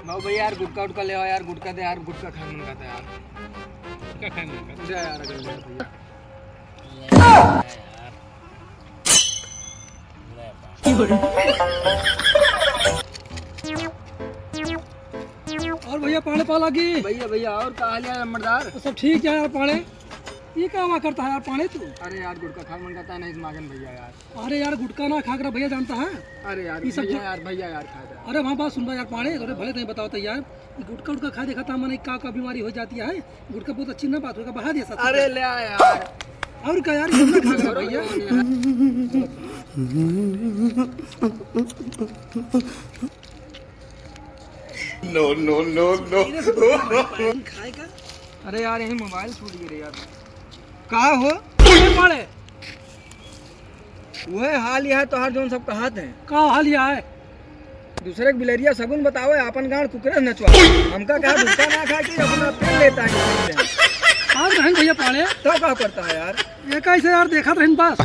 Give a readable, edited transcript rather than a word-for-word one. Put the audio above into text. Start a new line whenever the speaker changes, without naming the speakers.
भाऊ भैया यार गुटका उटका ले आओ यार, गुटका दे यार, गुटका खाने मन करता है यार।
क्या खाने का
दे यार अगर ले भैया।
और भैया पाड़े पा लगी।
भैया भैया और कहा लिया नंबरदार?
तो सब ठीक है यार पाड़े। ये क्या हुआ करता है यार पाड़े तू?
अरे यार गुटका खाने मन करता है, नहीं मांगन भैया यार।
अरे यार गुटका ना खा कर भैया जानता है।
अरे यार
ये सब
भैया यार खा जा।
अरे वहाँ बात सुनवा यार पाड़े, थोड़े भले नहीं बताओ तो यार गुटका उटका खा देखा था मैंने का बीमारी हो जाती है। गुटका बहुत अच्छी ना बात होगा, बहा दिया साथ।
अरे ले आ यार।
और क्या यार ये खा कर भैया।
नो नो नो नो
खाएगा।
अरे यार यही मोबाइल छूट गई रे यार। कहा हो
पाड़े
वह हाल यह तो हर जोन सब कहत है।
का हाल यह है?
दूसरे के बिलरिया सगुन बतावे अपन गांड कुकरे नचवा। हमका कहा गुटका ना खा के अपना पेट लेता है।
आज रहें भैया पाड़े
तो क्या करता है यार?
ये कैसे यार देखा था इन पास।